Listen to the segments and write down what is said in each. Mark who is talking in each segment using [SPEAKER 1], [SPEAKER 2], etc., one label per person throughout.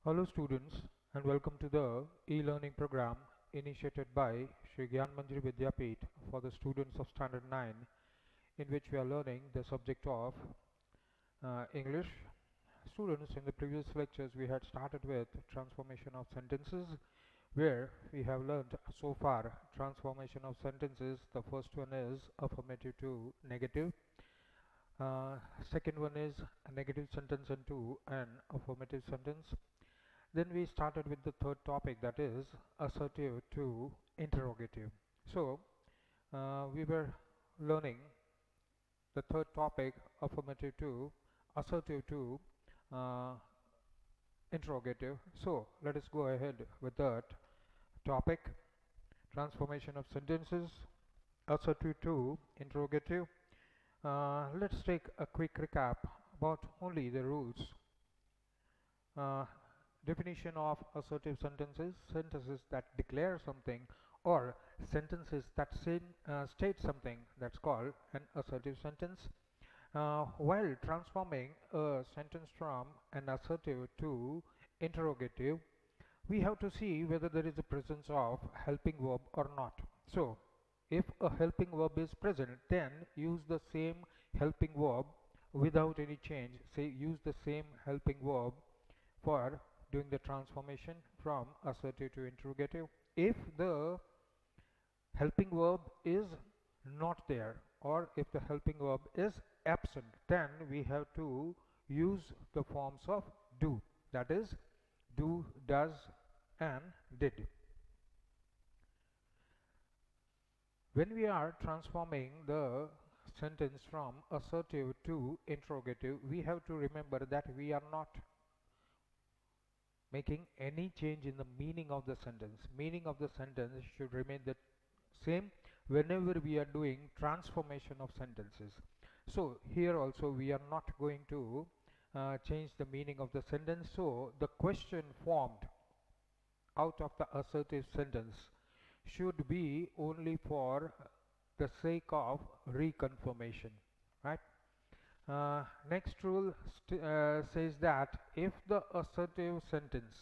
[SPEAKER 1] Hello students and welcome to the e-learning program initiated by Shri Gyan Manjari Vidyapeeth for the students of Standard 9, in which we are learning the subject of English. Students, in the previous lectures we had started with transformation of sentences, where we have learned so far transformation of sentences. The first one is affirmative to negative. Second one is a negative sentence into an affirmative sentence. Then we started with the third topic, that is assertive to interrogative. So we were learning the third topic, affirmative to assertive to uh, interrogative. So let us go ahead with that topic, transformation of sentences, assertive to interrogative. Let's take a quick recap about only the rules. Uh, Definition of assertive sentences: sentences that declare something or sentences that state something, that's called an assertive sentence. While transforming a sentence from an assertive to interrogative, we have to see whether there is a presence of helping verb or not. So if a helping verb is present, then use the same helping verb without any change. Say use the same helping verb for doing the transformation from assertive to interrogative. If the helping verb is not there, or if the helping verb is absent, then we have to use the forms of do, that is do, does and did. When we are transforming the sentence from assertive to interrogative, we have to remember that we are not making any change in the meaning of the sentence. Meaning of the sentence should remain the same whenever we are doing transformation of sentences. So here also we are not going to change the meaning of the sentence. So the question formed out of the assertive sentence should be only for the sake of reconfirmation, right? Next rule says that if the assertive sentence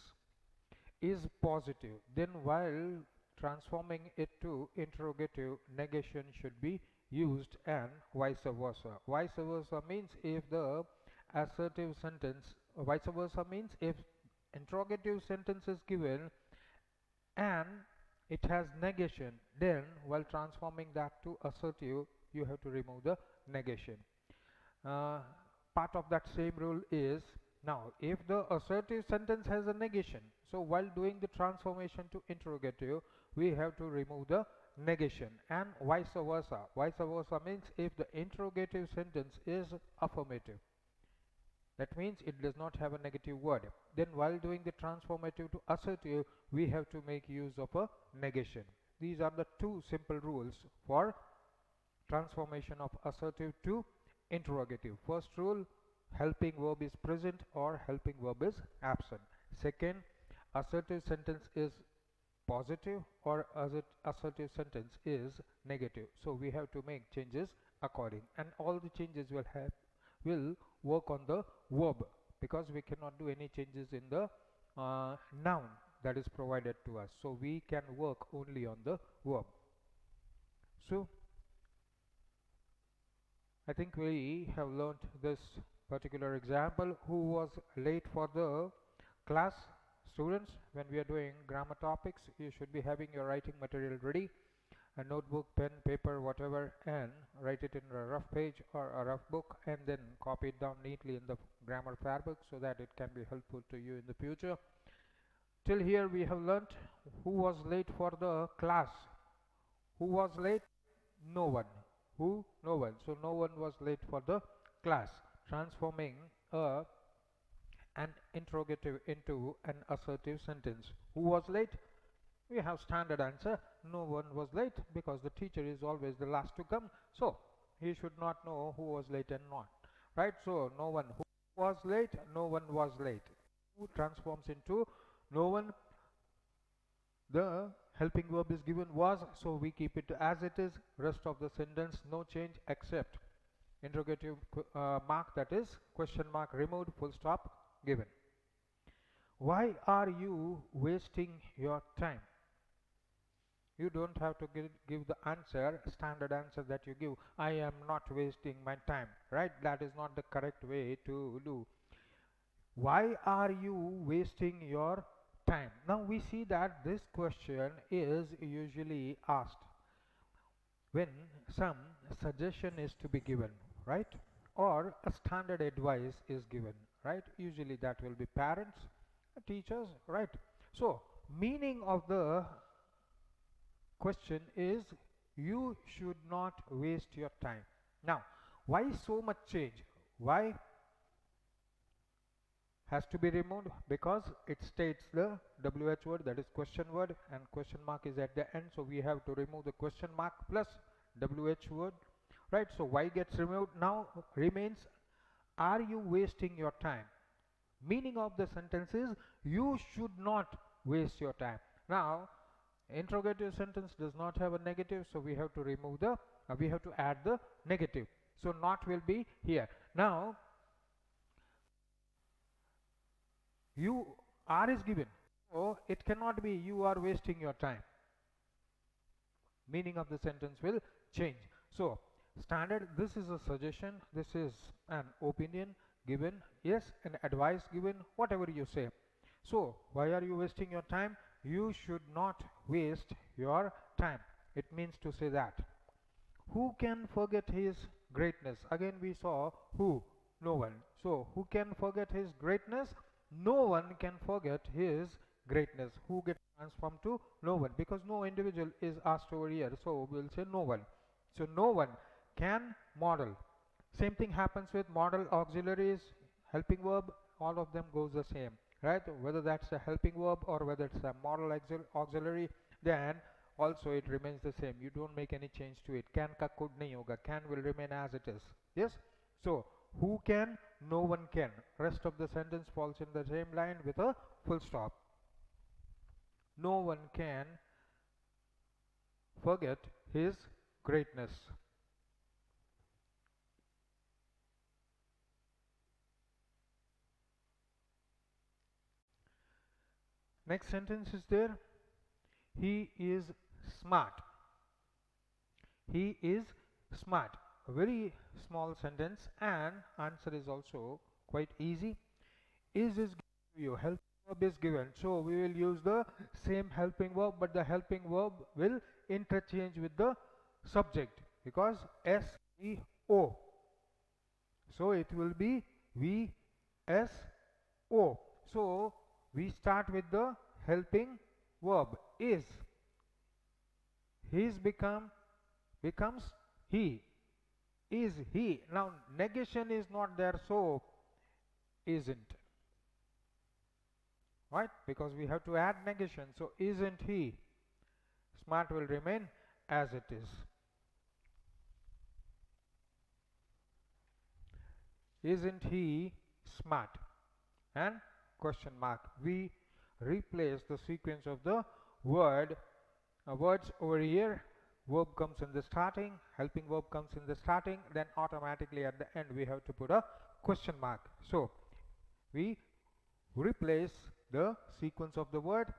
[SPEAKER 1] is positive, then while transforming it to interrogative, negation should be used, and vice versa. Vice versa means if the assertive sentence, vice versa means if interrogative sentence is given and it has negation, then while transforming that to assertive, you have to remove the negation. uh, Part of that same rule is, now if the assertive sentence has a negation, so while doing the transformation to interrogative we have to remove the negation, and vice versa. Vice versa means if the interrogative sentence is affirmative, that means it does not have a negative word, then while doing the transformative to assertive we have to make use of a negation. These are the two simple rules for transformation of assertive to interrogative. First rule, helping verb is present or helping verb is absent. Second, assertive sentence is positive or assertive sentence is negative. So we have to make changes according, and all the changes will work on the verb, because we cannot do any changes in the noun that is provided to us. So we can work only on the verb. So I think we have learned this particular example. Who was late for the class? Students, when we are doing grammar topics, you should be having your writing material ready, a notebook, pen, paper, whatever, and write it in a rough page or a rough book, and then copy it down neatly in the grammar fairbook so that it can be helpful to you in the future. Till here we have learnt who was late for the class. Who was late? No one. Who? No one. So no one was late for the class. Transforming an interrogative into an assertive sentence. Who was late? We have standard answer. No one was late, because the teacher is always the last to come. So he should not know who was late and not. Right? So no one. Who was late? No one was late. Who transforms into no one. The helping verb is given was, so we keep it as it is. Rest of the sentence no change except interrogative mark, that is question mark removed, full stop given. Why are you wasting your time? You don't have to give the answer, standard answer that you give. I am not wasting my time, right? That is not the correct way to do. Why are you wasting your time? Now we see that this question is usually asked when some suggestion is to be given, right? Or a standard advice is given, right? Usually that will be parents, teachers, right? So meaning of the question is you should not waste your time. Now why so much change? Why has to be removed? Because it states the WH word, that is question word, and question mark is at the end, so we have to remove the question mark plus WH word, right? So why gets removed? Now remains, are you wasting your time? Meaning of the sentence is you should not waste your time. Now interrogative sentence does not have a negative, so we have to remove the we have to add the negative, so not will be here. Now you are is given, so it cannot be you are wasting your time. Meaning of the sentence will change. So standard, this is a suggestion, this is an opinion given, yes, an advice given, whatever you say. So why are you wasting your time? You should not waste your time. It means to say that. Who can forget his greatness? Again we saw who, no one. So who can forget his greatness? No one can forget his greatness. Who gets transformed to no one, because no individual is asked over here, so we'll say no one. So no one can model. Same thing happens with model auxiliaries, helping verb, all of them goes the same, right? Whether that's a helping verb or whether it's a model auxiliary, then also it remains the same. You don't make any change to it. Can ka could nahi hoga. Can will remain as it is. Yes. So who can? No one can. Rest of the sentence falls in the same line with a full stop. No one can forget his greatness. Next sentence is there. He is smart. He is smart. A very small sentence, and answer is also quite easy. Is given to you. Helping verb is given. So we will use the same helping verb, but the helping verb will interchange with the subject because SVO. So it will be VSO. So we start with the helping verb is. His becomes he. Is he. Now negation is not there, so isn't, right? Because we have to add negation, so isn't he. Smart will remain as it is. Isn't he smart? And question mark. We replace the sequence of the words over here. Verb comes in the starting, helping verb comes in the starting, then automatically at the end we have to put a question mark. So we replace the sequence of the word.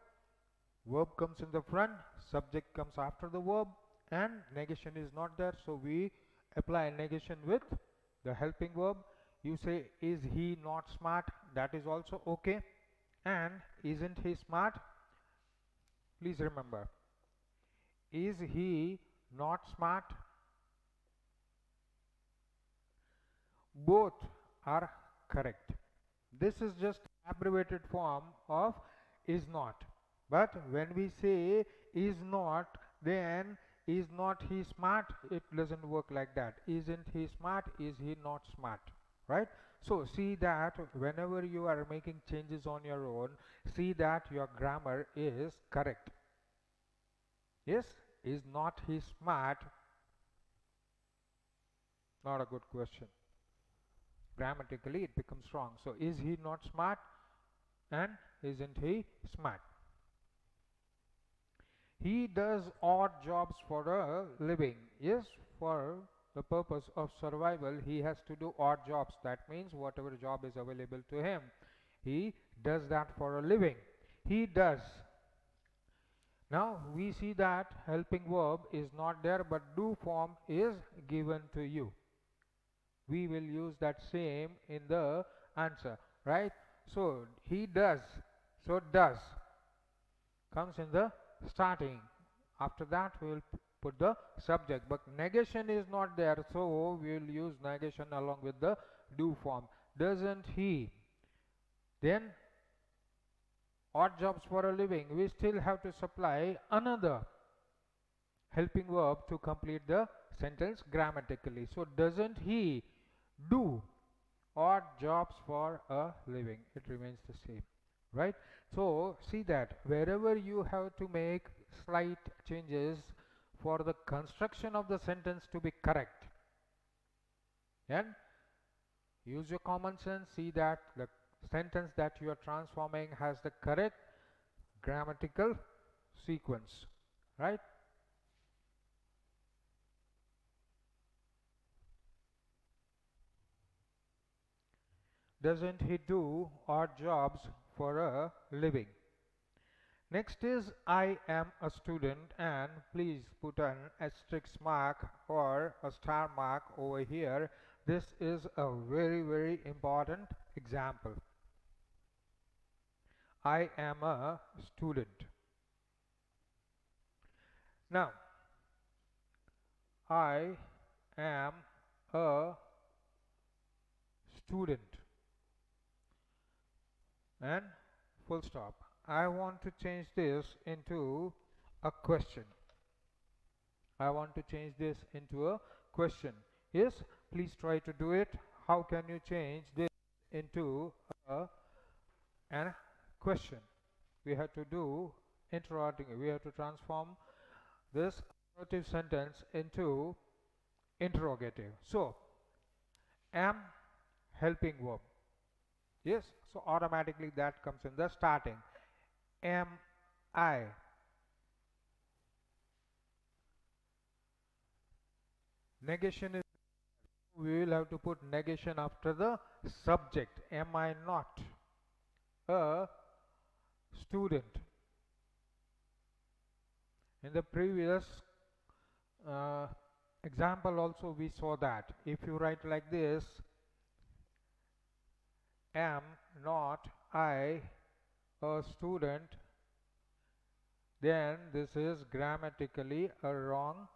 [SPEAKER 1] Verb comes in the front, subject comes after the verb, and negation is not there, so we apply negation with the helping verb. You say is he not smart, that is also okay. And isn't he smart? Please remember, is he not smart? Both are correct. This is just abbreviated form of is not. But when we say is not, then is not he smart? It doesn't work like that. Isn't he smart? Is he not smart? Right? So see that whenever you are making changes on your own, see that your grammar is correct. Yes, is not he smart? Not a good question. Grammatically it becomes wrong. So is he not smart and isn't he smart? He does odd jobs for a living. Yes, for the purpose of survival he has to do odd jobs. That means whatever job is available to him, he does that for a living. He does. Now we see that helping verb is not there, but do form is given to you. We will use that same in the answer, right? So he does. So does comes in the starting. After that we will put the subject, but negation is not there, so we will use negation along with the do form. Doesn't he? Then odd jobs for a living, we still have to supply another helping verb to complete the sentence grammatically. So doesn't he do odd jobs for a living? It remains the same, right? So see that wherever you have to make slight changes for the construction of the sentence to be correct, and use your common sense, see that the sentence that you are transforming has the correct grammatical sequence, right? Doesn't he do odd jobs for a living? Next is I am a student, and please put an asterisk mark or a star mark over here. This is a very important example. I am a student. Now, I am a student and full stop. I want to change this into a question. I want to change this into a question. Yes, please try to do it. How can you change this into a question? We have to do interrogative. We have to transform this affirmative sentence into interrogative. So, am helping verb. Yes, so automatically that comes in the starting. Am I? Negation is, we will have to put negation after the subject. Am I not a student? In the previous example also we saw that if you write like this, am not I a student, then this is grammatically a wrong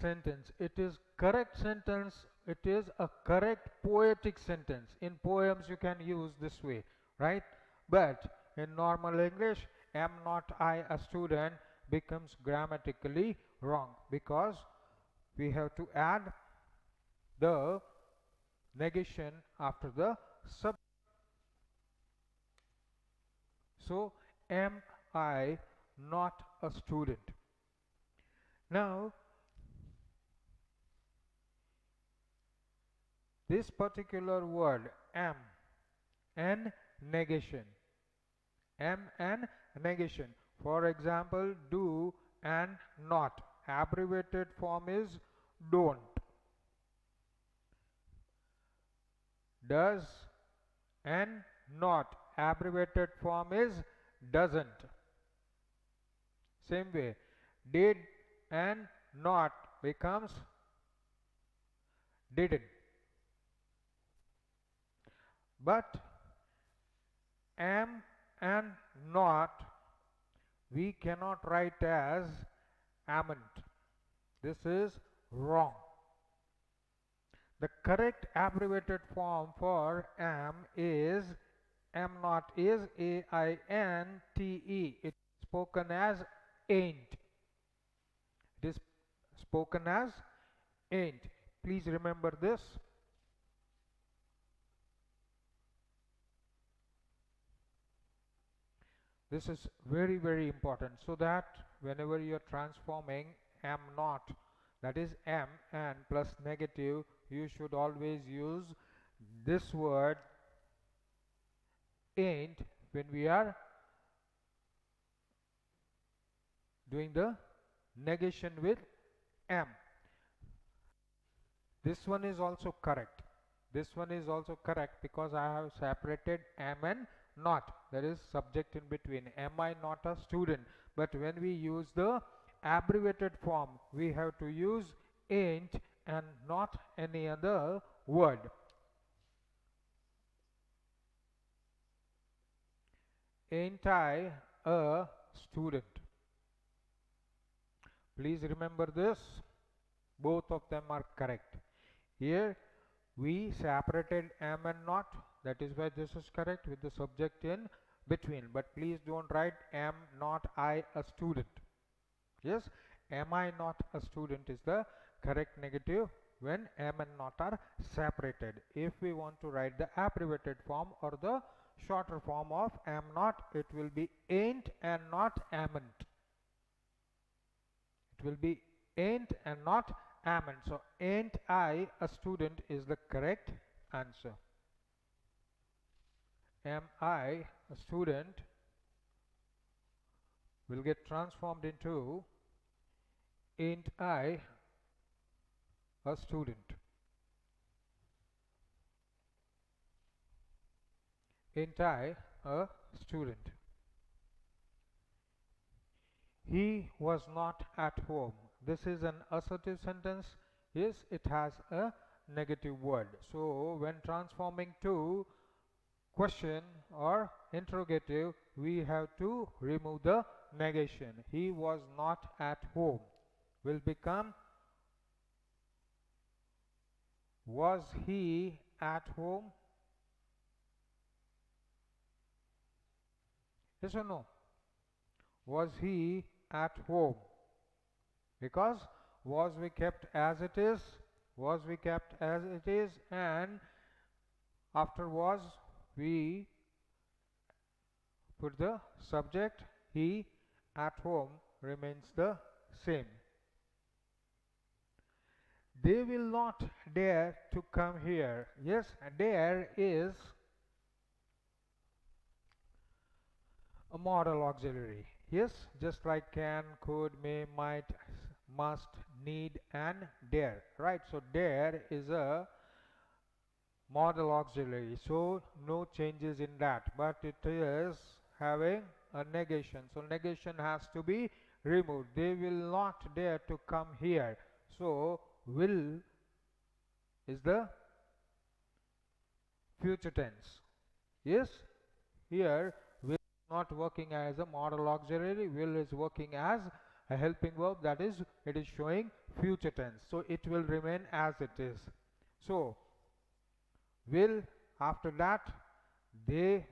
[SPEAKER 1] sentence. It is correct sentence. It is a correct poetic sentence. In poems you can use this way, right? But in normal English, am not I a student becomes grammatically wrong because we have to add the negation after the subject. So, am I not a student? Now, this particular word am and negation. Am and negation. For example, do and not. Abbreviated form is don't. Does and not. Abbreviated form is doesn't. Same way, did and not becomes didn't. But am and not we cannot write as amn't. This is wrong. The correct abbreviated form for am is am not is AINTE. It is spoken as ain't. It is spoken as ain't. Please remember this. This is very important, so that whenever you are transforming am not, that is am and plus negative, you should always use this word ain't when we are doing the negation with am. This one is also correct. This one is also correct because I have separated am and not. There is subject in between. Am I not a student? But when we use the abbreviated form, we have to use ain't and not any other word. Ain't I a student? Please remember this. Both of them are correct. Here we separated am and not. That is why this is correct with the subject in between. But please don't write am not I a student. Yes, am I not a student is the correct negative when am and not are separated. If we want to write the abbreviated form or the shorter form of am not, it will be ain't and not amn't. It will be ain't and not amn't. So ain't I a student is the correct answer. Am I a student will get transformed into ain't I a student. Ain't I a student? He was not at home. This is an assertive sentence. Yes, it has a negative word. So when transforming to question or interrogative, we have to remove the negation. He was not at home will become was he at home? Yes or no? Was he at home? Because was we kept as it is, was we kept as it is, and after was we put the subject. He at home remains the same. They will not dare to come here. Yes, dare is a modal auxiliary. Yes, just like can, could, may, might, must, need, and dare. Right, so dare is a modal auxiliary, so no changes in that, but it is having a negation, so negation has to be removed. They will not dare to come here. So will is the future tense. Yes, here will is not working as a modal auxiliary, will is working as a helping verb, that is it is showing future tense, so it will remain as it is. So will, after that they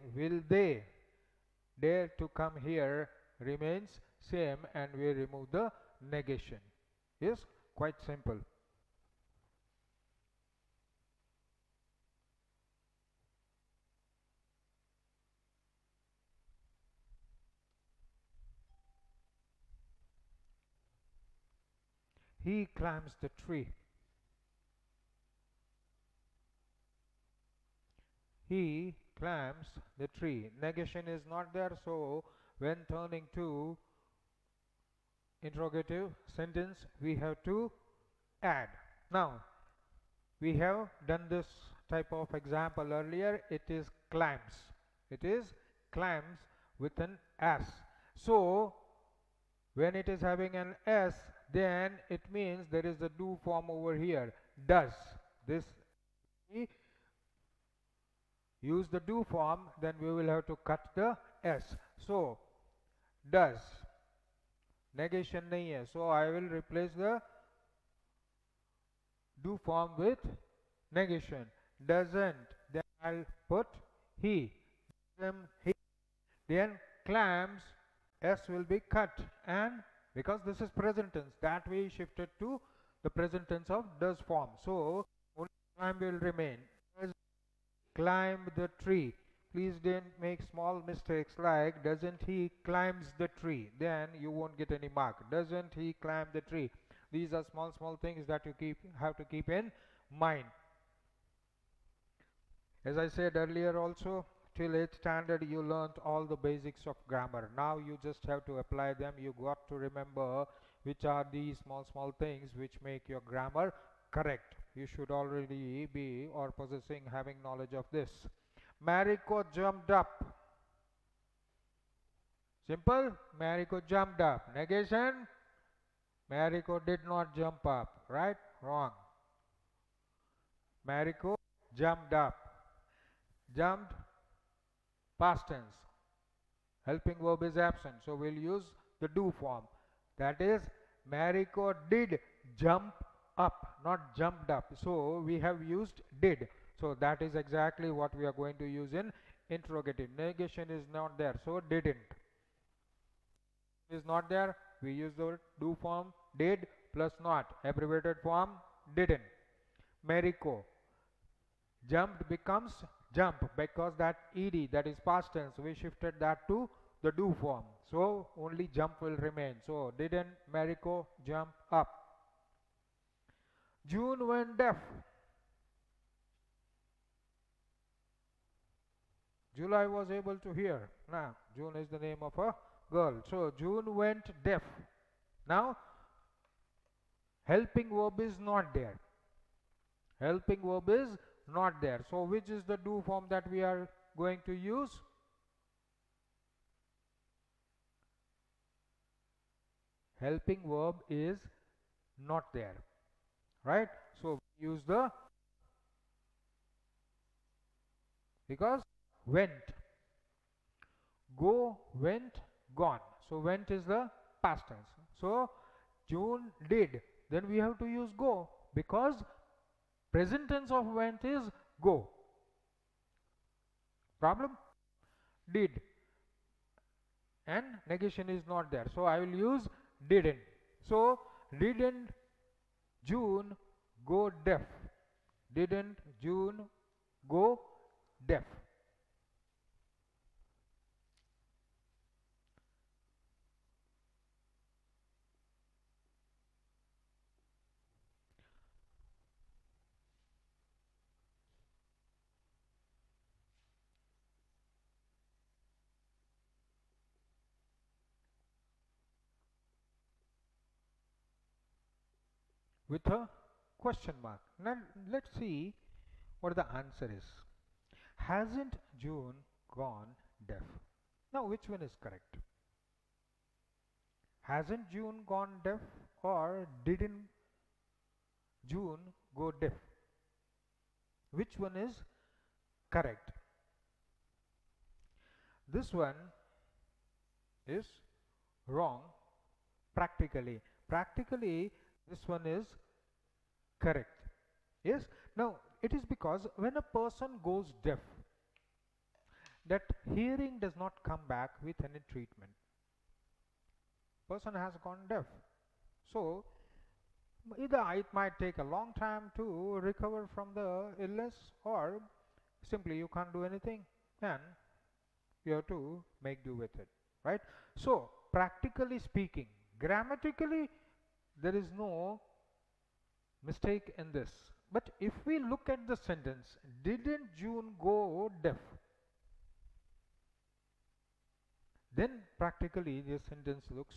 [SPEAKER 1] dare to come here remains same, and we remove the negation. Yes, quite simple. He climbs the tree. He climbs the tree. Negation is not there, so when turning to interrogative sentence, we have to add. Now, we have done this type of example earlier. It is climbs. It is climbs with an S. So, when it is having an S, then it means there is a do form over here. Does. This use the do form, then we will have to cut the S. So, does. Negation nahi hai. So, I will replace the do form with negation. Doesn't. Then I'll put he. He. Then climbs, S will be cut. And because this is present tense, that we shifted to the present tense of does form. So, only climb will remain. Does climb the tree. Please don't make small mistakes like doesn't he climbs the tree. Then you won't get any mark. Doesn't he climb the tree? These are small things that you have to keep in mind. As I said earlier also, till 8th standard you learnt all the basics of grammar. Now you just have to apply them. You got to remember which are these small things which make your grammar correct. You should already be or possessing, having knowledge of this. Mariko jumped up. Simple. Mariko jumped up. Negation. Mariko did not jump up. Right? Wrong. Mariko jumped up. Jumped, past tense. Helping verb is absent, so we'll use the do form. That is, Mariko did jump up, not jumped up. So we have used did. So that is exactly what we are going to use in interrogative. Negation is not there, so didn't. Is not there, we use the do form did plus not. Abbreviated form didn't. Mariko. Jumped becomes jump because that ed, that is past tense, we shifted that to the do form. So only jump will remain. So didn't Mariko jump up? June went deaf. July was able to hear. Now, June is the name of a girl. So June went deaf. Now, helping verb is not there. Helping verb is not there. So which is the do form that we are going to use? Helping verb is not there. Right? So use the, because went. Go, went, gone. So went is the past tense. So June did. Then we have to use go because present tense of went is go. Problem? Did. And negation is not there. So I will use didn't. So didn't June go deaf? Didn't June go deaf? With a question mark. Now let's see what the answer is. Hasn't June gone deaf? Now which one is correct? Hasn't June gone deaf or didn't June go deaf? Which one is correct? This one is wrong practically. Practically this one is correct. Yes. Now it is because when a person goes deaf, that hearing does not come back with any treatment. Person has gone deaf. So either it might take a long time to recover from the illness, or simply you can't do anything and you have to make do with it. Right? So practically speaking, grammatically there is no mistake in this. But if we look at the sentence, didn't June go deaf? Then practically this sentence looks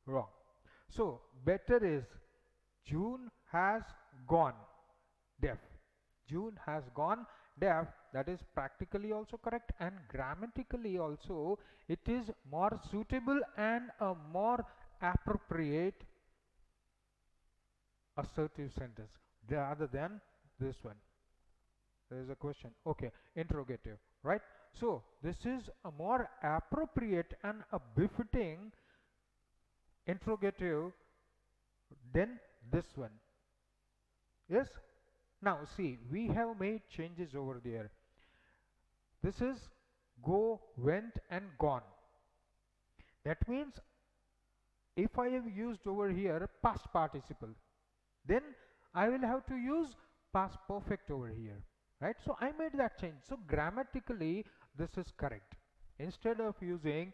[SPEAKER 1] wrong. So better is June has gone deaf. June has gone deaf. That is practically also correct, and grammatically also it is more suitable and a more appropriate assertive sentence rather than this one. There is a question. Okay, interrogative, right? So this is a more appropriate and a befitting interrogative than this one. Yes? Now see, we have made changes over there. This is go, went and gone. That means if I have used over here past participle, then I will have to use past perfect over here, right? So I made that change. So grammatically this is correct. Instead of using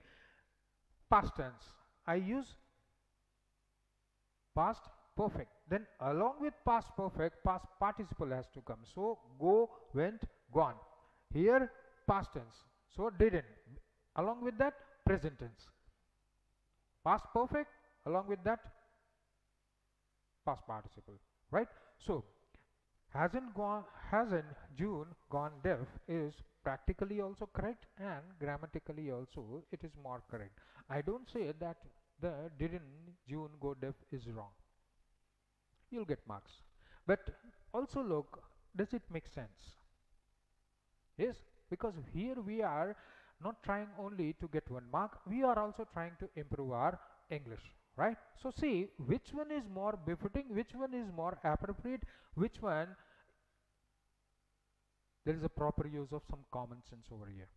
[SPEAKER 1] past tense, I use past perfect. Then along with past perfect, past participle has to come. So go, went, gone. Here past tense. So didn't. Along with that, present tense. Past perfect, along with that, past participle, right? So Hasn't June gone deaf is practically also correct and grammatically also it is more correct. I don't say that the didn't June go deaf is wrong. You'll get marks. But also look, does it make sense? Yes, because here we are not trying only to get 1 mark, we are also trying to improve our English, right? So see which one is more befitting, which one is more appropriate, which one there is a proper use of some common sense over here.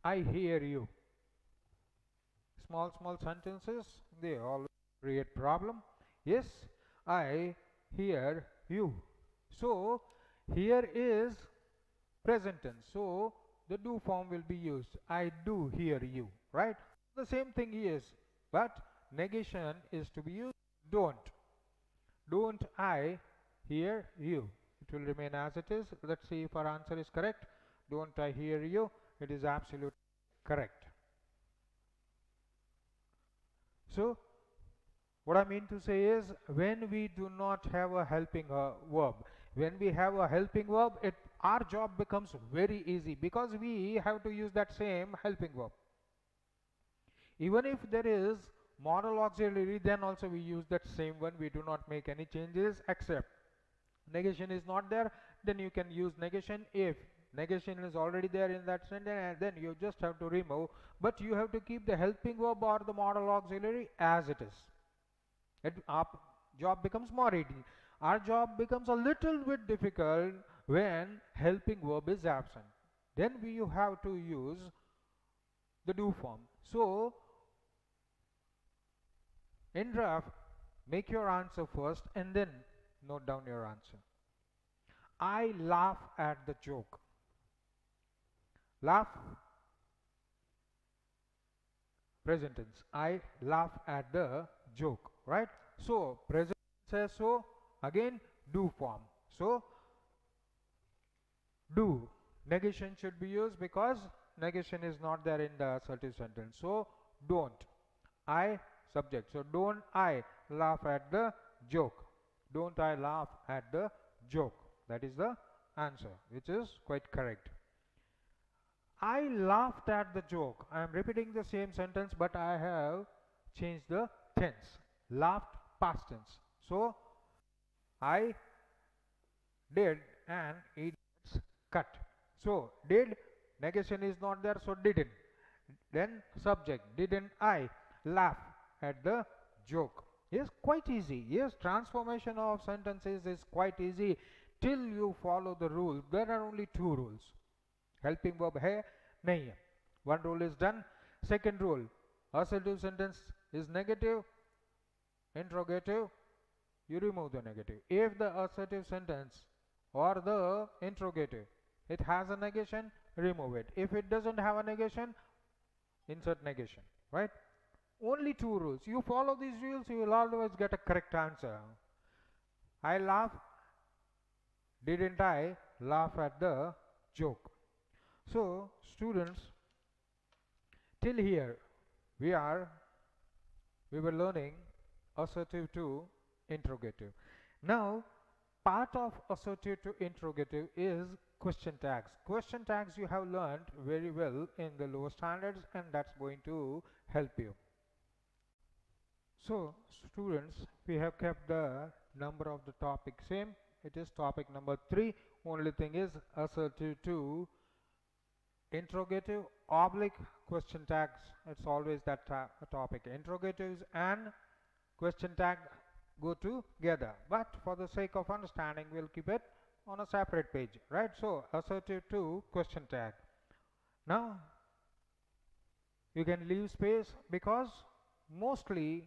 [SPEAKER 1] I hear you. Small sentences, they all create problem. Yes, I hear you. So here is present tense. So the do form will be used. I do hear you, right? The same thing is, but negation is to be used. Don't. Don't I hear you. It will remain as it is. Let's see if our answer is correct. Don't I hear you? It is absolutely correct. So what I mean to say is when we do not have a helping verb, when we have a helping verb, our job becomes very easy because we have to use that same helping verb. Even if there is modal auxiliary, then also we use that same one. We do not make any changes except negation is not there, then you can use negation. If negation is already there in that sentence, and then you just have to remove, but you have to keep the helping verb or the modal auxiliary as it is. Our job becomes more easy. Our job becomes a little bit difficult when helping verb is absent. Then you have to use the do form. So in draft, make your answer first and then note down your answer. I laugh at the joke. Laugh, present tense. I laugh at the joke, right? So present says so. Again, do form. So do. Negation should be used because negation is not there in the assertive sentence. So don't. I subject. So don't I laugh at the joke. Don't I laugh at the joke. That is the answer, which is quite correct. I laughed at the joke. I am repeating the same sentence, but I have changed the tense. Laughed, past tense. So I did and it's cut. So did, negation is not there, so didn't. Then subject, didn't I laugh at the joke. Yes, quite easy. Yes, transformation of sentences is quite easy till you follow the rules. There are only 2 rules. Helping verb hai, nahi hai. 1 rule is done. Second rule, assertive sentence is negative, interrogative, you remove the negative. If the assertive sentence or the interrogative, it has a negation, remove it. If it doesn't have a negation, insert negation, right? Only 2 rules. You follow these rules, you will always get a correct answer. I laugh, didn't I laugh at the joke. So students, till here we were learning assertive to interrogative. Now part of assertive to interrogative is question tags. Question tags you have learned very well in the lower standards, and that's going to help you. So students, we have kept the number of the topic same. It is topic number 3. Only thing is assertive to interrogative oblique question tags. It's always that topic. Interrogatives and question tag go together, but for the sake of understanding we'll keep it on a separate page, right? So assertive to question tag. Now you can leave space because mostly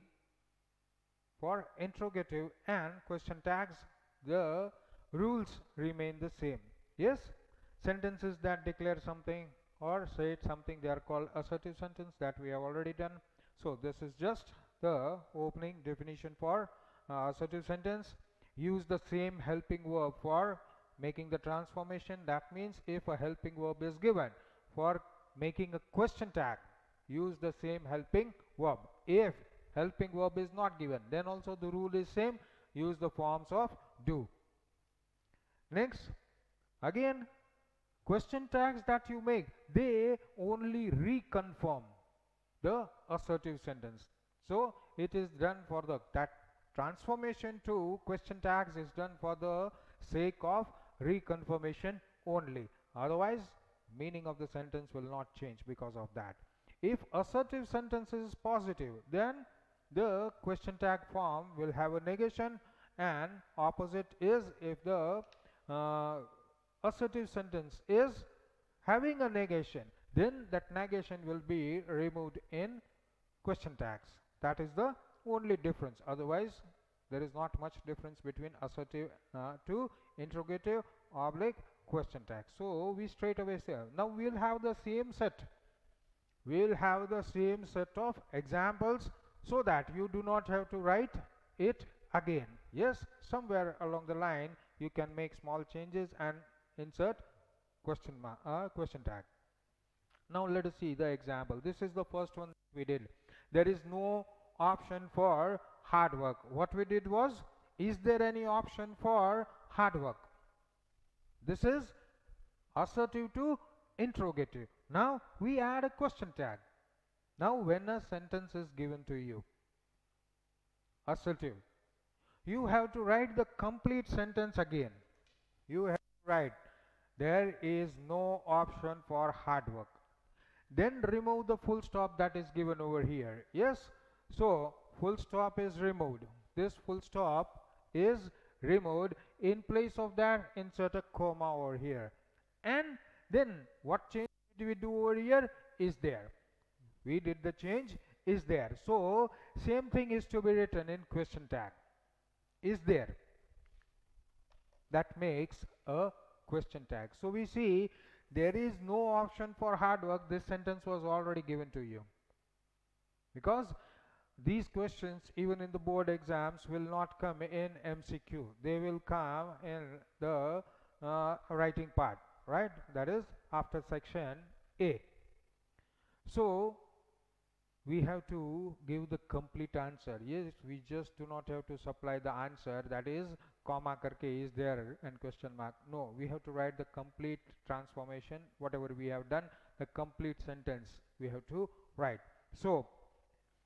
[SPEAKER 1] for interrogative and question tags the rules remain the same. Yes, sentences that declare something or say something, they are called assertive sentence, that we have already done. So this is just the opening definition for assertive sentence. Use the same helping verb for making the transformation. That means if a helping verb is given for making a question tag, use the same helping verb. If helping verb is not given, then also the rule is same. use the forms of do. Next, again, question tags that you make, they only reconfirm the assertive sentence. So it is done for that transformation to question tags is done for the sake of reconfirmation only. Otherwise, meaning of the sentence will not change because of that. If assertive sentence is positive, then the question tag form will have a negation, and opposite is if the assertive sentence is having a negation, then that negation will be removed in question tags. That is the only difference. Otherwise, there is not much difference between assertive to interrogative oblique question tag. So we straight away say, now we will have the same set. We will have the same set of examples so that you do not have to write it again. Yes, somewhere along the line you can make small changes and insert question tag. Now let us see the example. This is the first one we did. There is no option for hard work. What we did was, is there any option for hard work? This is assertive to interrogative. Now we add a question tag. Now when a sentence is given to you, assertive, you have to write the complete sentence again. You have to write, there is no option for hard work. Then remove the full stop that is given over here. Yes, so full stop is removed. This full stop is removed. In place of that, insert a comma over here. And then what change did we do over here? Is there. We did the change, is there. So same thing is to be written in question tag. Is there. That makes a question tag. So we see there is no option for hard work. This sentence was already given to you, because these questions even in the board exams will not come in MCQ. They will come in the writing part, right? That is after section A. So we have to give the complete answer. Yes, we just do not have to supply the answer, that is comma karke is there and question mark. No, we have to write the complete transformation, whatever we have done, the complete sentence we have to write. So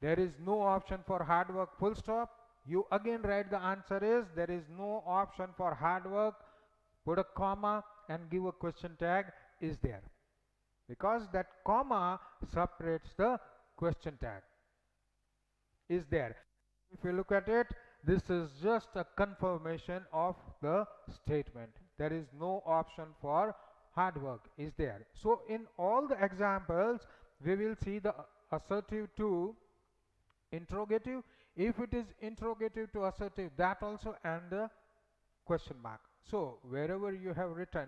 [SPEAKER 1] there is no option for hard work, full stop. You again write the answer is, there is no option for hard work, put a comma and give a question tag, is there, because that comma separates the question tag, is there. If you look at it, this is just a confirmation of the statement. There is no option for hard work, is there. So in all the examples we will see the assertive to interrogative. If it is interrogative to assertive, that also, and the question mark. So wherever you have written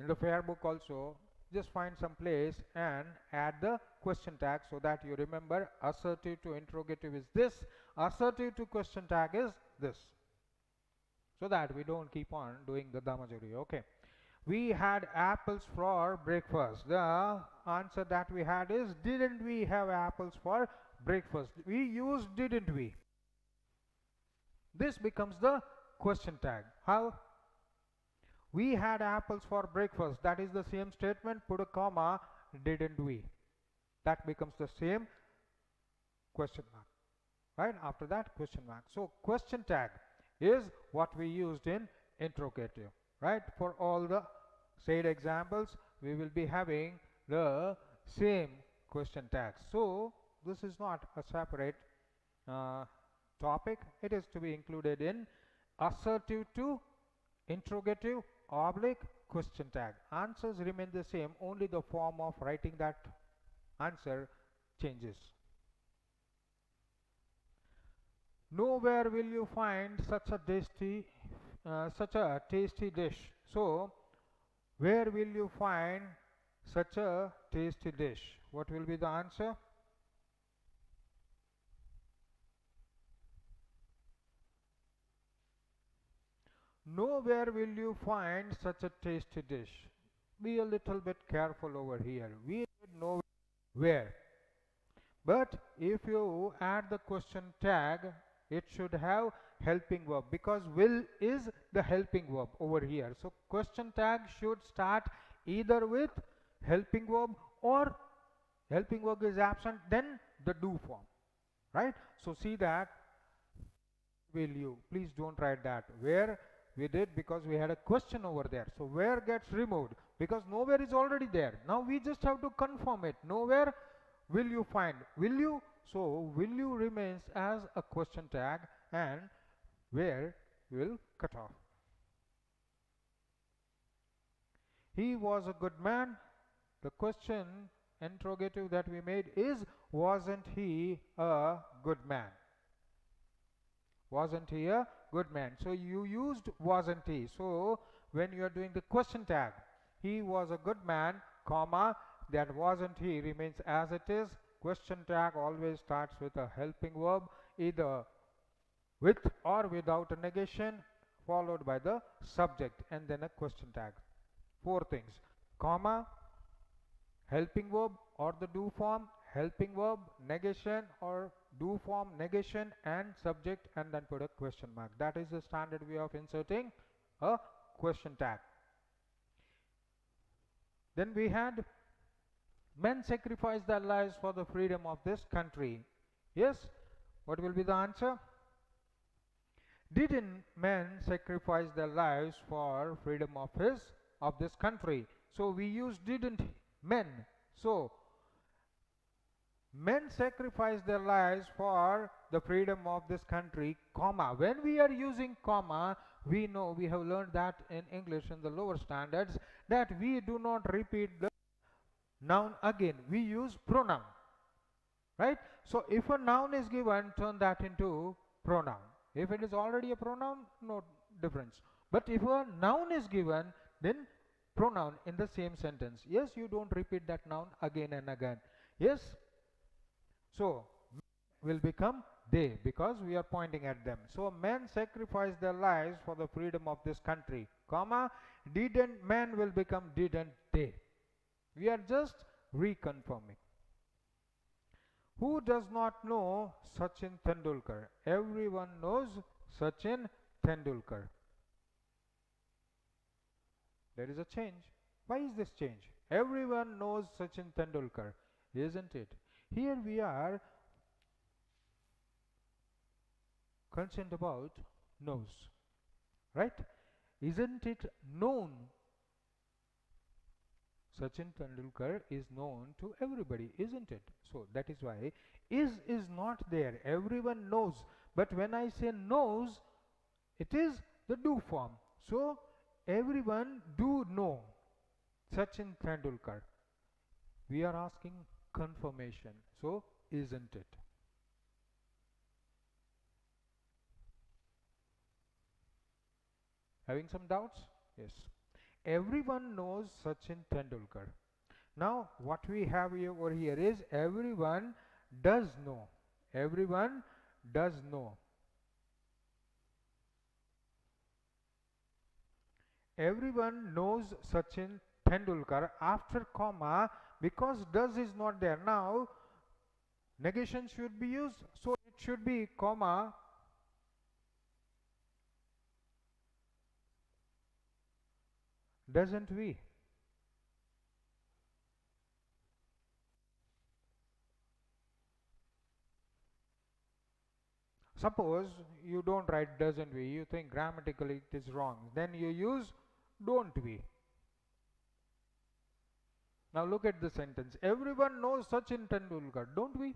[SPEAKER 1] in the fair book also, just find some place and add the question tag, so that you remember assertive to interrogative is this, assertive to question tag is this, so that we don't keep on doing the damajuri. Okay, we had apples for breakfast. The answer that we had is, didn't we have apples for breakfast? We used didn't we. This becomes the question tag. How? We had apples for breakfast. That is the same statement. Put a comma, didn't we. That becomes the same question mark. Right? After that, question mark. So question tag is what we used in interrogative. Right? For all the said examples, we will be having the same question tags. So this is not a separate topic. It is to be included in assertive to interrogative oblique question tag. Answers remain the same, only the form of writing that answer changes. Nowhere will you find such a tasty dish. So where will you find such a tasty dish? What will be the answer? Nowhere will you find such a tasty dish. Be a little bit careful over here. We did know where. But if you add the question tag, it should have helping verb, because will is the helping verb over here. So question tag should start either with helping verb, or helping verb is absent, then the do form, right? So see that, will you, please don't write that where we did, because we had a question over there. So where gets removed because nowhere is already there. Now we just have to confirm it. Nowhere will you find, will you, so will you remains as a question tag, and where will cut off. He was a good man. The question interrogative that we made is, wasn't he a good man? Wasn't he a good man? So you used wasn't he. So when you are doing the question tag, he was a good man, comma, that wasn't he remains as it is. Question tag always starts with a helping verb, either with or without a negation, followed by the subject and then a question tag. Four things: comma, helping verb or the do form, helping verb, negation or do form, negation, and subject, and then put a question mark. That is the standard way of inserting a question tag. Then we had, men sacrificed their lives for the freedom of this country. Yes, what will be the answer? Didn't men sacrifice their lives for freedom of this country? So we use didn't men. So men sacrificed their lives for the freedom of this country, comma. When we are using comma, we know, we have learned that in English in the lower standards, that we do not repeat the noun again. We use pronoun, right? So if a noun is given, turn that into pronoun. If it is already a pronoun, no difference. But if a noun is given, then pronoun in the same sentence. Yes, you don't repeat that noun again and again. Yes. So will become they, because we are pointing at them. So men sacrificed their lives for the freedom of this country, comma, didn't men will become didn't they. We are just reconfirming. Who does not know Sachin Tendulkar? Everyone knows Sachin Tendulkar. There is a change. Why is this change? Everyone knows Sachin Tendulkar, isn't it? Here we are concerned about knows, right? Isn't it known? Sachin Tendulkar is known to everybody, isn't it? So that is why is not there. Everyone knows. But when I say knows, it is the do form. So everyone do know Sachin Tendulkar. We are asking confirmation. So isn't it? Having some doubts? Yes. Everyone knows Sachin Tendulkar. Now what we have here over here is everyone does know. Everyone does know. Everyone knows Sachin Tendulkar after comma, because does is not there. Now negation should be used, so it should be comma, doesn't we? Suppose you don't write doesn't we, you think grammatically it is wrong, then you use don't we. Now look at the sentence. Everyone knows Sachin Tendulkar, don't we?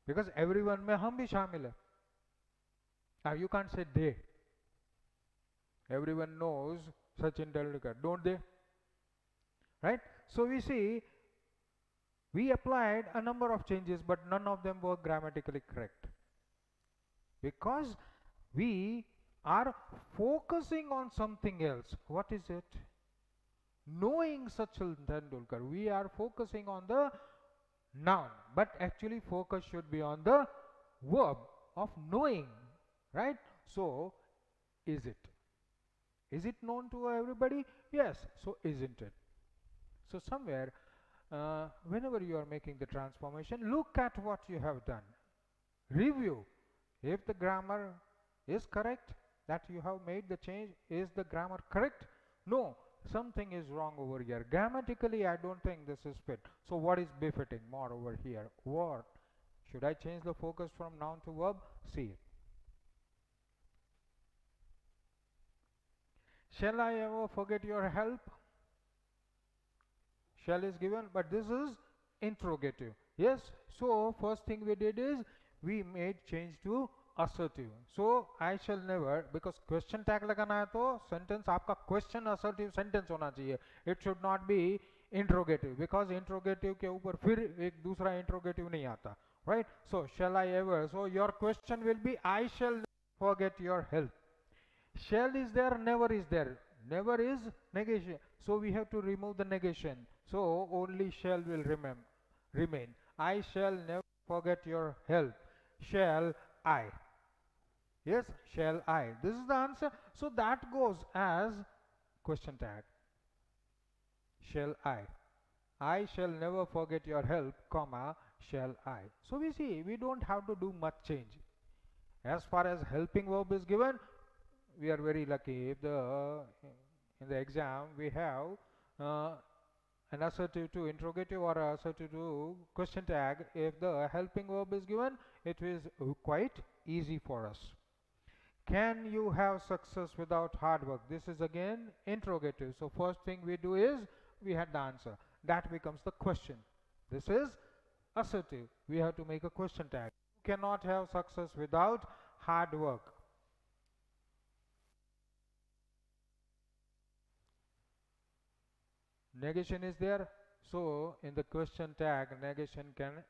[SPEAKER 1] Because everyone mein hum bhi shamil hai. Now you can't say they. Everyone knows Sachin Tendulkar, don't they? Right? So we see we applied a number of changes, but none of them were grammatically correct, because we are focusing on something else. What is it? Knowing Sachin Tendulkar. We are focusing on the noun, but actually focus should be on the verb of knowing, right? So is it? Is it known to everybody? Yes. So isn't it? So somewhere whenever you are making the transformation, look at what you have done. Review. If the grammar is correct, that you have made the change, is the grammar correct? No, something is wrong over here. Grammatically, I don't think this is fit. So what is befitting more over here? What? Should I change the focus from noun to verb? See. Shall I ever forget your help? Shall is given, but this is interrogative. Yes, so first thing we did is we made change to assertive. So I shall never, because question tag लगाना है तो sentence आपका question assertive sentence होना चाहिए. It should not be interrogative, because interrogative के ऊपर फिर एक दूसरा interrogative नहीं आता, right? So shall I ever, so your question will be I shall never forget your help. Shall is there, never is there. Never is negation, so we have to remove the negation. So only shall will remain. I shall never forget your help. Shall I? Yes, shall I? This is the answer. So that goes as question tag. Shall I? I shall never forget your help, comma, shall I? So we see, we don't have to do much change. As far as helping verb is given, we are very lucky. If in the exam we have an assertive to interrogative or assertive to question tag, if the helping verb is given, it is quite easy for us. Can you have success without hard work? This is again interrogative. So first thing we do is we had the answer. That becomes the question. This is assertive. We have to make a question tag. You cannot have success without hard work. Negation is there, so in the question tag negation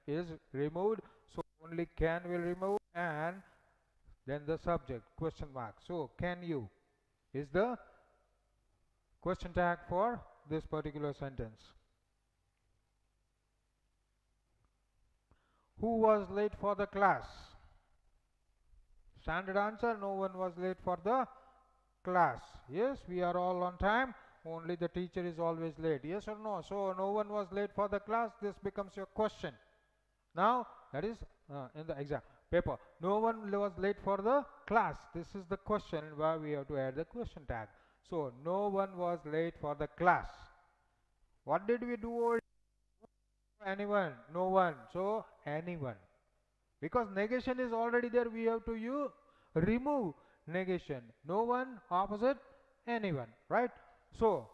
[SPEAKER 1] is removed, so only can will remove, and then the subject question mark. So can you is the question tag for this particular sentence. Who was late for the class? Standard answer, no one was late for the class. Yes, we are all on time. Only the teacher is always late. Yes or no? So no one was late for the class. This becomes your question. Now that is in the exam paper. No one was late for the class. This is the question where we have to add the question tag. So no one was late for the class. What did we do over anyone? No one. So anyone. Because negation is already there, we have to remove negation. No one, opposite, anyone, right? So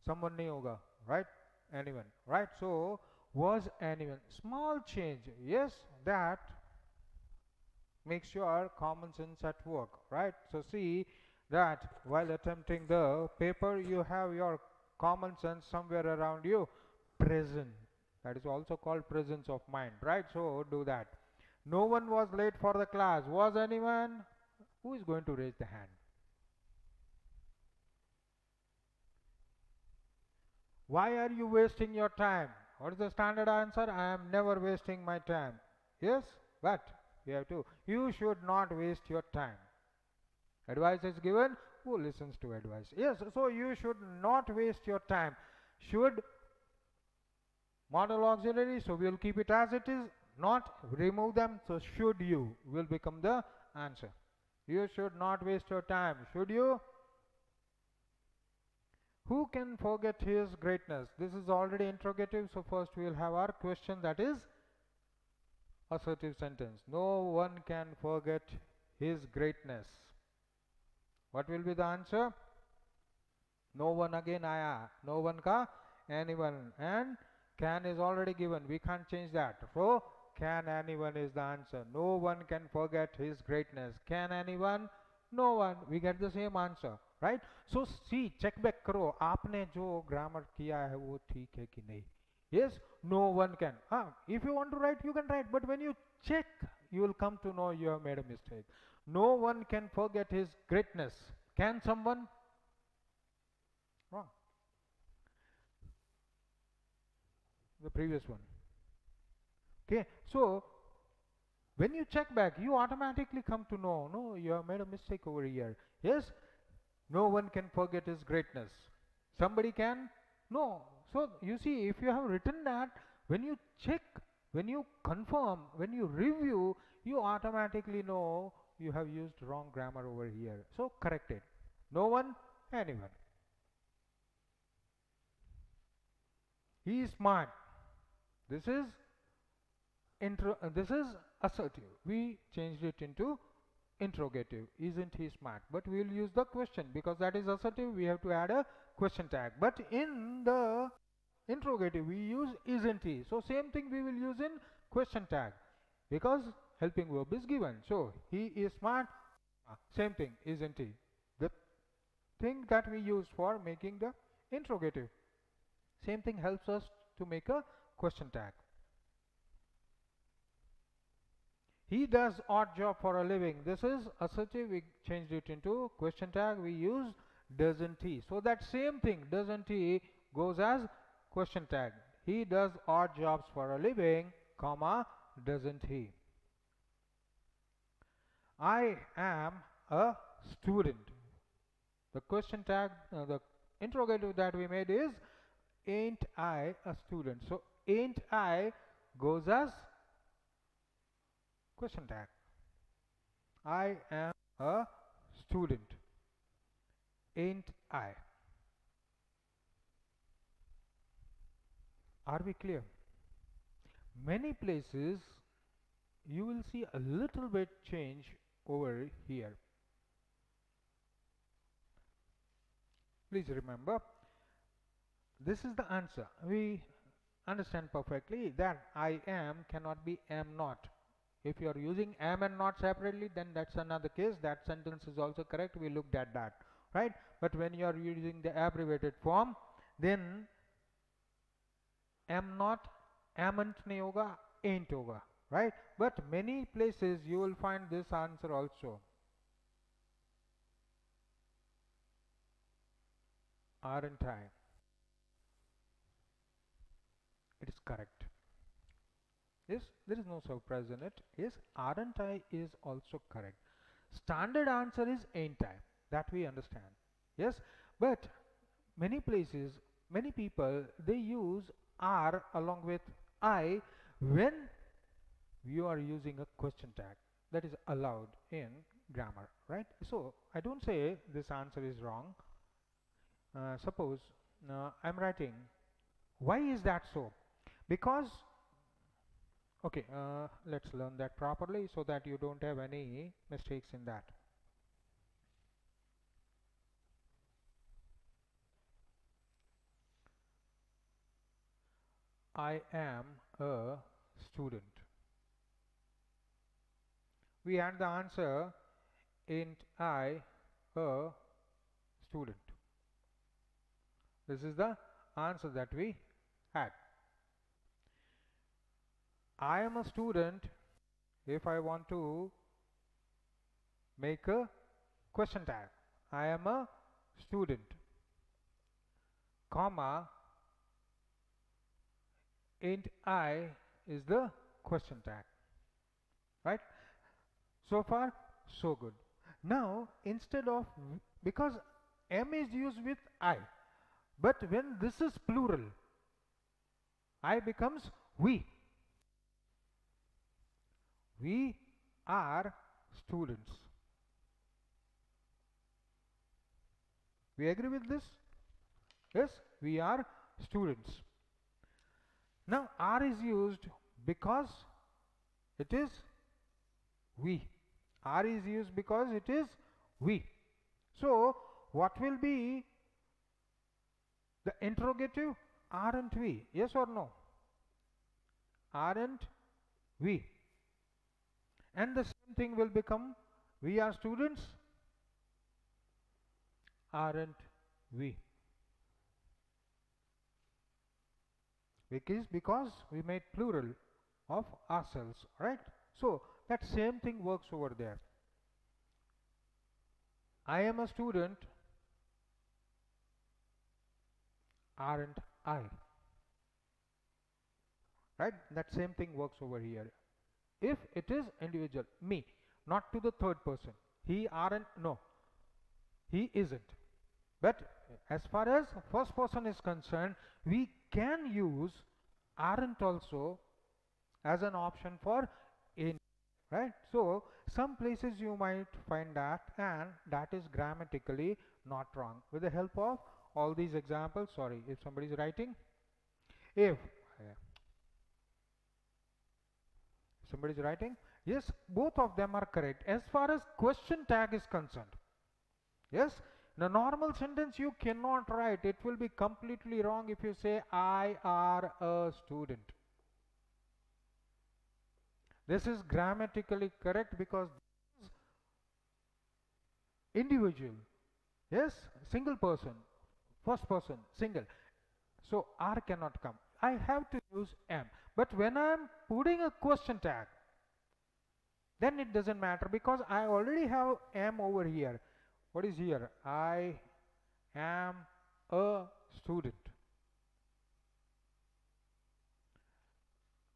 [SPEAKER 1] someone nahi hoga, right? Anyone, right? So was anyone. Small change, yes, that makes your common sense at work, right? So see that while attempting the paper, you have your common sense somewhere around you present. That is also called presence of mind, right? So do that. No one was late for the class. Was anyone? Who is going to raise the hand? Why are you wasting your time? What is the standard answer? I am never wasting my time. Yes, but you have to. You should not waste your time. Advice is given. Who listens to advice? Yes, so you should not waste your time. Should model auxiliary, so we will keep it as it is. Not remove them. So should you will become the answer. You should not waste your time. Should you? Who can forget his greatness? This is already interrogative, so first we will have our question, that is assertive sentence. No one can forget his greatness. What will be the answer? No one again, aya. No one ka, anyone. And can is already given. We can't change that. So can anyone is the answer. No one can forget his greatness. Can anyone? No one. We get the same answer. Right? So see, check back करो आपने जो grammar किया है वो ठीक है कि नहीं. Yes, no one can. If you want to write, you can write. But when you check, you will come to know you have made a mistake. No one can forget his greatness. Can someone? Wrong. The previous one. Okay, so when you check back, you automatically come to know, no, you have made a mistake over here. Yes. No one can forget his greatness. Somebody can? No. So you see, if you have written that, when you check When you confirm, when you review, you automatically know you have used wrong grammar over here. So correct it. No one, anyone. He is smart. This is this is assertive. We changed it into interrogative. Isn't he smart? But we will use the question because that is assertive. We have to add a question tag. But in the interrogative we use isn't he. So same thing we will use in question tag because helping verb is given. So he is smart. Same thing, isn't he? The thing that we use for making the interrogative. Same thing helps us to make a question tag. He does odd job for a living. This is assertive. We changed it into question tag. We use doesn't he. So that same thing, doesn't he, goes as question tag. He does odd jobs for a living, comma, doesn't he. I am a student. The question tag, the interrogative that we made is ain't I a student. So ain't I goes as question tag. I am a student. Ain't I? Are we clear? Many places you will see a little bit change over here. Please remember, this is the answer. We understand perfectly that I am cannot be am not. If you are using am and not separately, then that's another case. That sentence is also correct. We looked at that, right? But when you are using the abbreviated form, then am not, amn't nahi hoga, ain't hoga, right? But many places you will find this answer also. Aren't I? It is correct. Yes, there is no surprise in it. Yes, aren't I is also correct. Standard answer is ain't I. That we understand. Yes, but many places, many people, they use are along with I when you are using a question tag. That is allowed in grammar, right? So I don't say this answer is wrong. Suppose I'm writing, why is that so? Because okay, let's learn that properly so that you don't have any mistakes in that. I am a student. We had the answer, ain't I a student? This is the answer that we had. I am a student. If I want to make a question tag, I am a student, comma, ain't I is the question tag, right? So far so good. Now instead of, because am is used with I, but when this is plural, I becomes we. We are students. We agree with this? Yes, we are students. Now are is used because it is we. Are is used because it is we. So what will be the interrogative? Aren't we? Yes or no? Aren't we? And the same thing will become, we are students, aren't we? Because we made plural of ourselves, right? So that same thing works over there. I am a student, aren't I? Right? That same thing works over here. If it is individual, me, not to the third person, he aren't, no, he isn't. But as far as first person is concerned, we can use aren't also as an option for in, right? So some places you might find that, and that is grammatically not wrong. With the help of all these examples, sorry if somebody is writing, if somebody is writing, yes, both of them are correct as far as question tag is concerned. Yes, in a normal sentence you cannot write, it will be completely wrong if you say I are a student. This is grammatically correct because individual, yes, single person, first person, single, so R cannot come. I have to use am. But when I am putting a question tag, then it doesn't matter because I already have am over here. What is here? I am a student.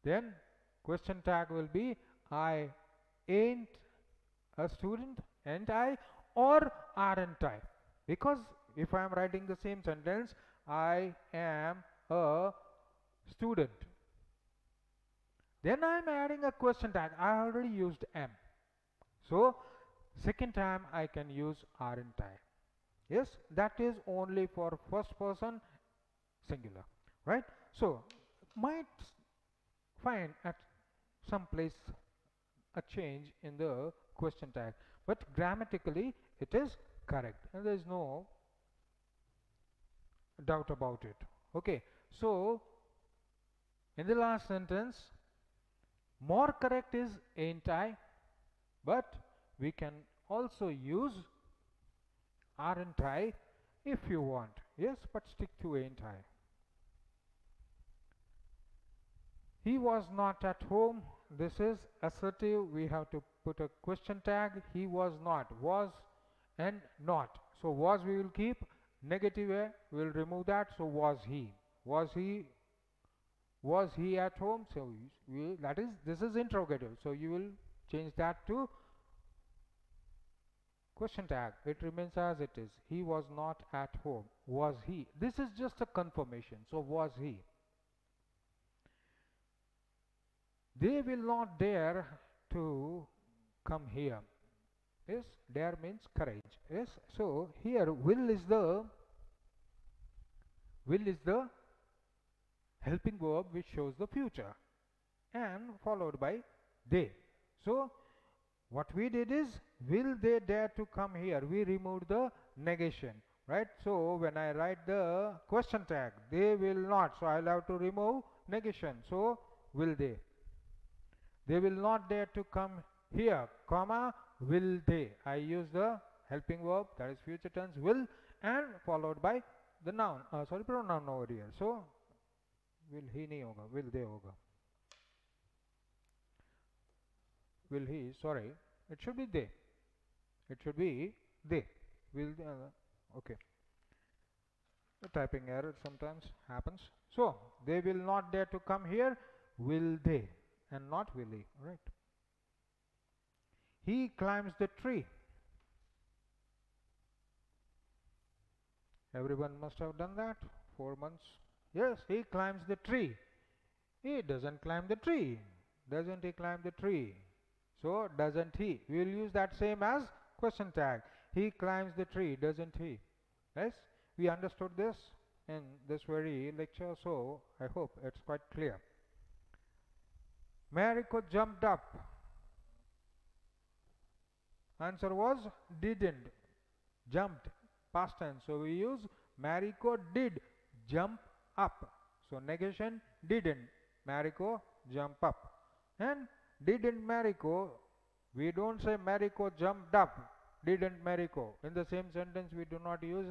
[SPEAKER 1] Then question tag will be I ain't a student, ain't I, or aren't I? Because if I am writing the same sentence, I am a student, then I am adding a question tag. I already used am. So second time I can use aren't I. Yes, that is only for first person singular, right? So might find at some place a change in the question tag, but grammatically it is correct and there is no doubt about it. Okay, so in the last sentence, more correct is ain't I, but we can also use aren't I if you want. Yes, but stick to ain't I. He was not at home. This is assertive. We have to put a question tag. He was not. Was and not. So was we will keep. Negative a, we will remove that. So was he. Was he at home? So that is, this is interrogative. So you will change that to question tag. It remains as it is. He was not at home. Was he? This is just a confirmation. So was he? They will not dare to come here. Yes, dare means courage. Yes, so here will is the helping verb which shows the future and followed by they. So what we did is, will they dare to come here? We removed the negation, right? So when I write the question tag, they will not. So I'll have to remove negation. So will they? They will not dare to come here, comma, will they. I use the helping verb, that is future tense, will, and followed by the noun, pronoun over here. So will he nahi hoga, will they hoga. Will he, sorry, it should be they. It should be they. Will they, okay. The typing error sometimes happens. So they will not dare to come here, will they, and not will he, right? He climbs the tree. Everyone must have done that. 4 months. Yes, he climbs the tree. He doesn't climb the tree. Doesn't he climb the tree? So doesn't he? We will use that same as question tag. He climbs the tree, doesn't he? Yes, we understood this in this very lecture, so I hope it's quite clear. Mariko jumped up. Answer was didn't. Jumped, past tense. So we use Mariko did jump up. So negation didn't. Mariko jump up. And didn't Mariko, we don't say Mariko jumped up. Didn't Mariko. In the same sentence we do not use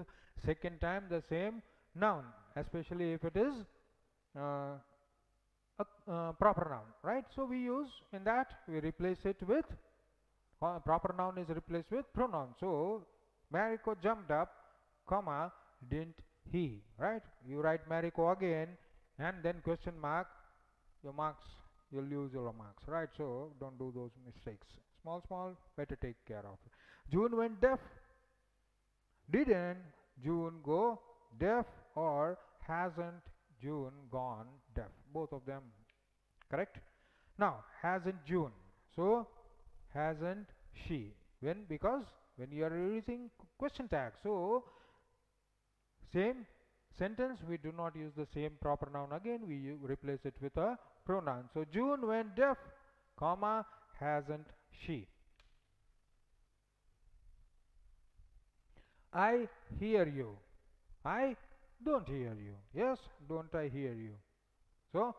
[SPEAKER 1] second time the same noun, especially if it is a proper noun, right? So we use, in that we replace it with proper noun is replaced with pronoun. So Mariko jumped up, comma, didn't he, right? You write Mariko again and then question mark, your marks, you'll lose your marks, right? So don't do those mistakes. Small, better take care of it. June went deaf. Didn't June go deaf, or hasn't June gone deaf? Both of them correct. Now, hasn't June. So, hasn't she. When? Because when you are using question tag. So, same sentence, we do not use the same proper noun again. We replace it with a pronoun. So, June went deaf, comma, hasn't she. I hear you. I don't hear you. Yes, don't I hear you. So,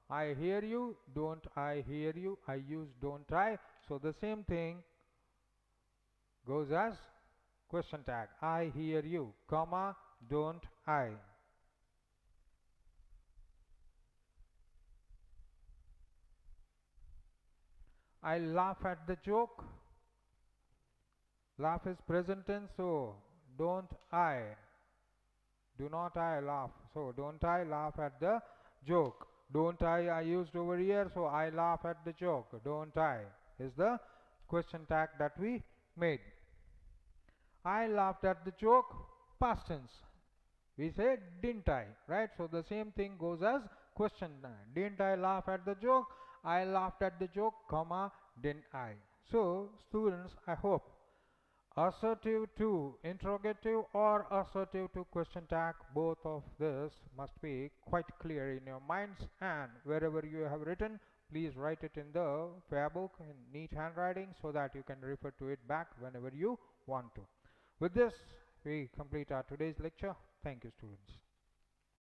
[SPEAKER 1] I hear you, don't I hear you. I use don't I. So, the same thing goes as question tag. I hear you, comma, don't I. I laugh at the joke. Laugh is present tense, so don't I. Do not I laugh. So don't I laugh at the joke. Don't I used over here, so I laugh at the joke. Don't I is the question tag that we made. I laughed at the joke, past tense. We say didn't I, right? So the same thing goes as question. Didn't I laugh at the joke? I laughed at the joke, comma, didn't I? So students, I hope assertive to interrogative or assertive to question tag, both of this must be quite clear in your minds, and wherever you have written, please write it in the fair book in neat handwriting so that you can refer to it back whenever you want to. With this, we complete our today's lecture. Thank you, students.